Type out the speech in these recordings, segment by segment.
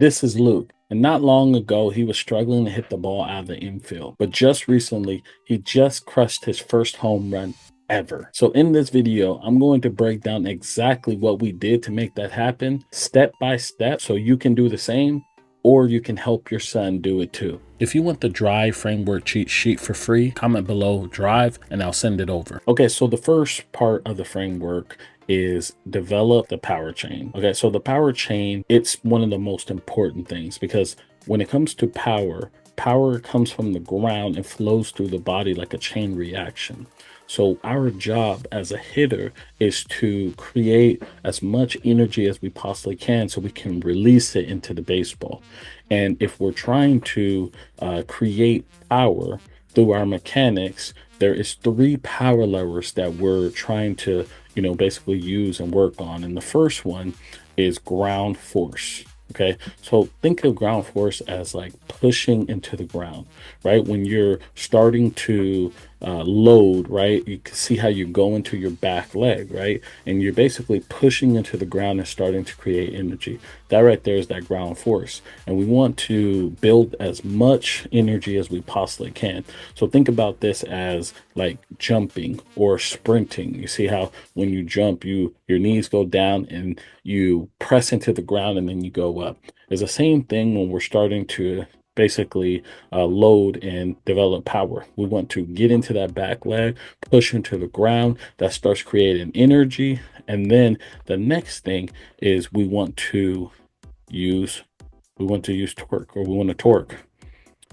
This is Luke. And not long ago, he was struggling to hit the ball out of the infield. But just recently, he just crushed his first home run ever. So in this video, I'm going to break down exactly what we did to make that happen step by step so you can do the same or you can help your son do it too. If you want the D.R.I.V.E framework cheat sheet for free, comment below D.R.I.V.E and I'll send it over. Okay, so the first part of the framework is develop the power chain. Okay, so the power chain, it's one of the most important things because when it comes to power, power comes from the ground and flows through the body like a chain reaction. So our job as a hitter is to create as much energy as we possibly can so we can release it into the baseball. And if we're trying to create power through our mechanics, there is 3 power levers that we're trying to, basically use and work on. And the first one is ground force. Okay, so think of ground force as like pushing into the ground, right? When you're starting to load, right? You can see how you go into your back leg, right? And you're basically pushing into the ground and starting to create energy. That right there is that ground force. And we want to build as much energy as we possibly can. So think about this as like jumping or sprinting. You see how when you jump, your knees go down and you press into the ground and then you go up. It's the same thing when we're starting to basically load and develop power. We want to get into that back leg, push into the ground. That starts creating energy. And then the next thing is we want to use torque, or we want to torque.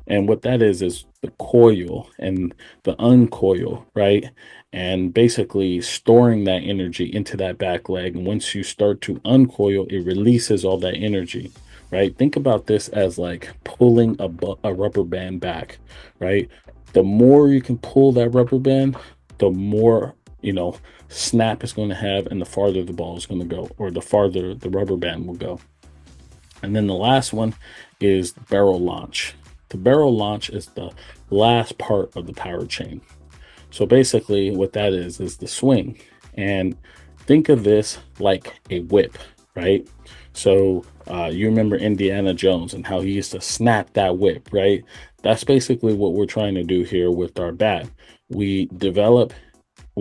And what that is the coil and the uncoil, right? And basically storing that energy into that back leg. And once you start to uncoil, it releases all that energy, right? Think about this as like pulling a rubber band back, right? The more you can pull that rubber band, the more, snap it's going to have and the farther the ball is going to go, or the farther the rubber band will go. And then the last one is barrel launch. The barrel launch is the last part of the power chain. So basically what that is the swing. And think of this like a whip, right? So you remember Indiana Jones and how he used to snap that whip, right? That's basically what we're trying to do here with our bat. We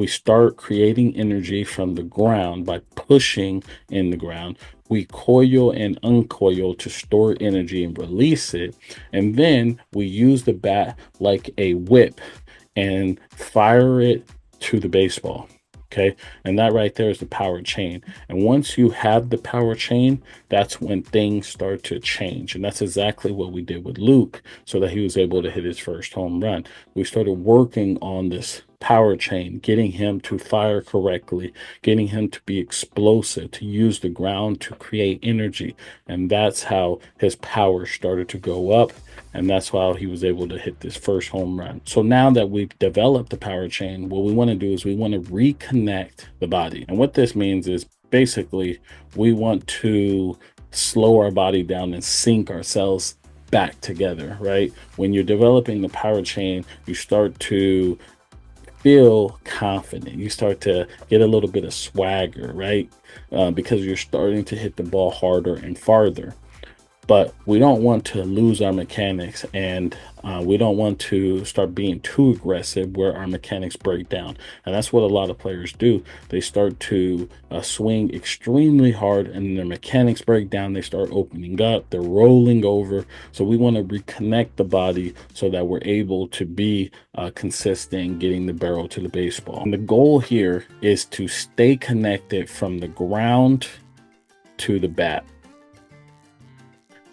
start creating energy from the ground by pushing in the ground. We coil and uncoil to store energy and release it. And then we use the bat like a whip and fire it to the baseball. Okay. And that right there is the power chain. And once you have the power chain, that's when things start to change. And that's exactly what we did with Luke so that he was able to hit his first home run. We started working on this power chain, getting him to fire correctly, getting him to be explosive, to use the ground to create energy. And that's how his power started to go up. And that's how he was able to hit this first home run. So now that we've developed the power chain, what we want to do is we want to reconnect the body. And what this means is basically we want to slow our body down and sync ourselves back together, right? When you're developing the power chain, you start to feel confident. You start to get a little bit of swagger, right? Because you're starting to hit the ball harder and farther. But we don't want to lose our mechanics, and we don't want to start being too aggressive where our mechanics break down. And that's what a lot of players do. They start to swing extremely hard and their mechanics break down. They start opening up, they're rolling over. So we want to reconnect the body so that we're able to be consistent getting the barrel to the baseball. And the goal here is to stay connected from the ground to the bat.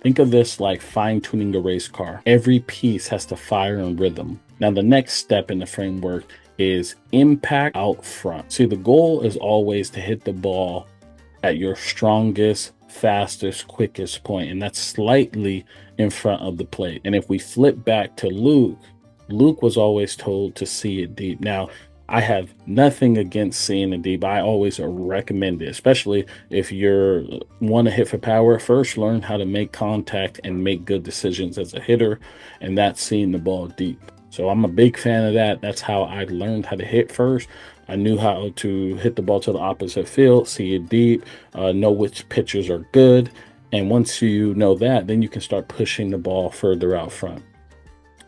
Think of this like fine-tuning a race car. Every piece has to fire in rhythm. Now, the next step in the framework is impact out front. See, the goal is always to hit the ball at your strongest, fastest, quickest point, and that's slightly in front of the plate. And if we flip back to Luke was always told to see it deep. Now, I have nothing against seeing it deep. I always recommend it, especially if you want to hit for power. First, learn how to make contact and make good decisions as a hitter, and that's seeing the ball deep. So I'm a big fan of that. That's how I learned how to hit first. I knew how to hit the ball to the opposite field, see it deep, know which pitches are good, And once you know that, then you can start pushing the ball further out front.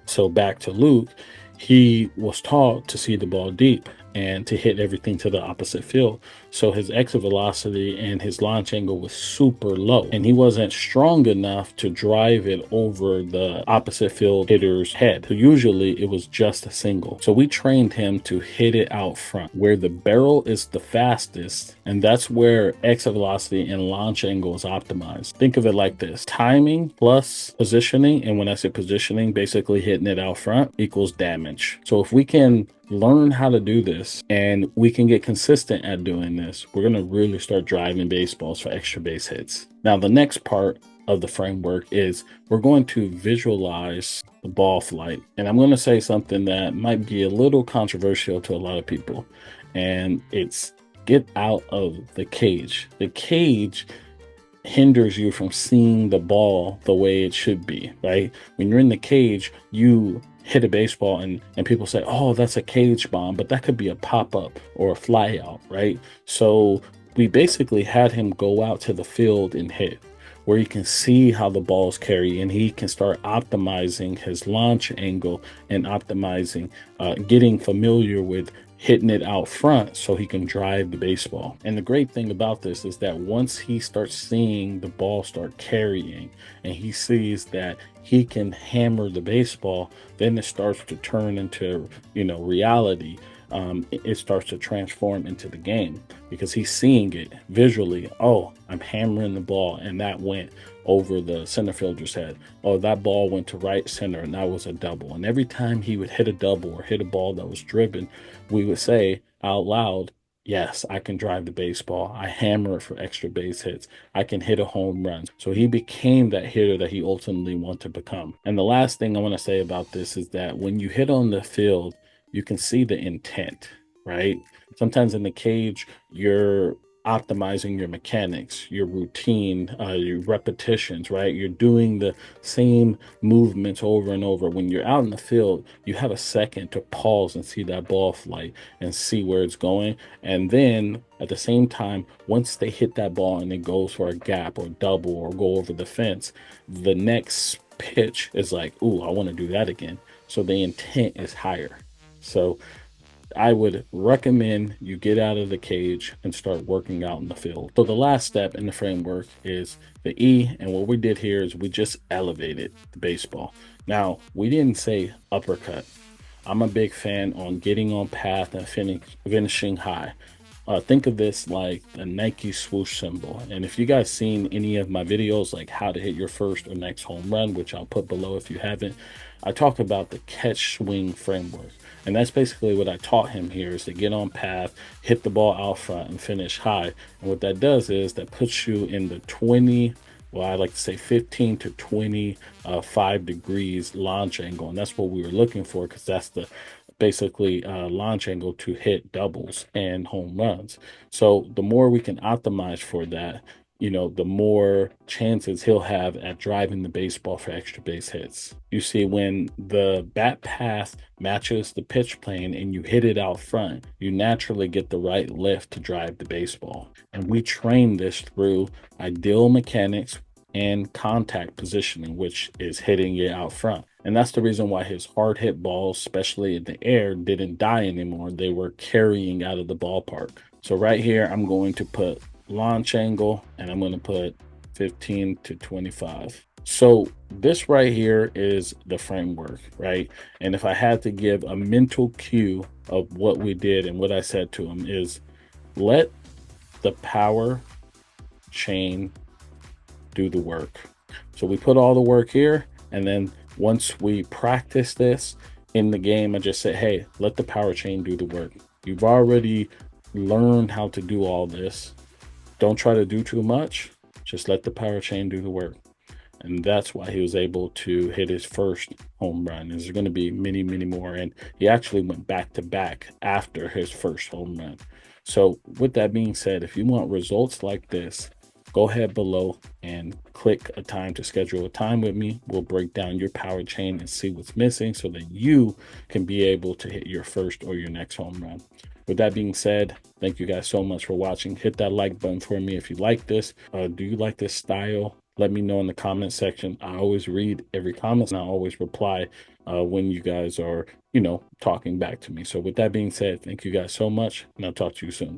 So back to Luke, he was taught to see the ball deep and to hit everything to the opposite field. So his exit velocity and his launch angle was super low, and he wasn't strong enough to drive it over the opposite field hitter's head. So usually it was just a single. So we trained him to hit it out front where the barrel is the fastest, and that's where exit velocity and launch angle is optimized. Think of it like this: timing plus positioning, and when I say positioning, basically hitting it out front equals damage. So if we can learn how to do this and we can get consistent at doing this, we're going to really start driving baseballs for extra base hits. Now, the next part of the framework is we're going to visualize the ball flight. And I'm going to say something that might be a little controversial to a lot of people, and it's get out of the cage. The cage hinders you from seeing the ball the way it should be, right? When you're in the cage, you hit a baseball and people say, oh, that's a cage bomb, but that could be a pop-up or a fly out, right? So we basically had him go out to the field and hit, where he can see how the ball's carry and he can start optimizing his launch angle and optimizing, getting familiar with hitting it out front so he can drive the baseball. And the great thing about this is that once he starts seeing the ball start carrying and he sees that he can hammer the baseball, then it starts to turn into, reality. It starts to transform into the game because he's seeing it visually. Oh, I'm hammering the ball and that went over the center fielder's head. Oh, that ball went to right center and that was a double. And every time he would hit a double or hit a ball that was driven, we would say out loud, yes, I can drive the baseball. I hammer it for extra base hits. I can hit a home run. So he became that hitter that he ultimately wanted to become. And the last thing I want to say about this is that when you hit on the field, you can see the intent, right? Sometimes in the cage, you're optimizing your mechanics, your routine, your repetitions, right? You're doing the same movements over and over. When you're out in the field, you have a second to pause and see that ball flight and see where it's going. And then at the same time, once they hit that ball and it goes for a gap or double or go over the fence, the next pitch is like, ooh, I want to do that again. So the intent is higher. So I would recommend you get out of the cage and start working out in the field. So the last step in the framework is the E, and what we did here is we just elevated the baseball. Now, we didn't say uppercut. I'm a big fan on getting on path and finishing high. Think of this like a Nike swoosh symbol. And if you guys seen any of my videos, like how to hit your first or next home run, which I'll put below if you haven't, I talk about the catch swing framework. And that's basically what I taught him here, is to get on path, hit the ball out front and finish high. And what that does is that puts you in the 20, well, I like to say 15 to 25 degrees launch angle. And that's what we were looking for, because that's the basically launch angle to hit doubles and home runs. So the more we can optimize for that, the more chances he'll have at driving the baseball for extra base hits. You see, when the bat path matches the pitch plane and you hit it out front, you naturally get the right lift to drive the baseball. And we train this through ideal mechanics and contact positioning, which is hitting it out front. And that's the reason why his hard hit balls, especially in the air, didn't die anymore. They were carrying out of the ballpark. So right here, I'm going to put launch angle and I'm going to put 15 to 25. So this right here is the framework, right? And if I had to give a mental cue of what we did and what I said to him is, let the power chain do the work. So we put all the work here, and then once we practice this in the game, I just say, hey, let the power chain do the work. You've already learned how to do all this. Don't try to do too much. Just let the power chain do the work. And that's why he was able to hit his first home run. There's going to be many, many more. And he actually went back to back after his first home run. So with that being said, if you want results like this, go ahead below and click a time to schedule a time with me. We'll break down your power chain and see what's missing so that you can be able to hit your first or your next home run. With that being said, thank you guys so much for watching. Hit that like button for me if you like this. Do you like this style let me know in the comment section. I always read every comment and I always reply when you guys are, talking back to me. So with that being said, thank you guys so much, and I'll talk to you soon.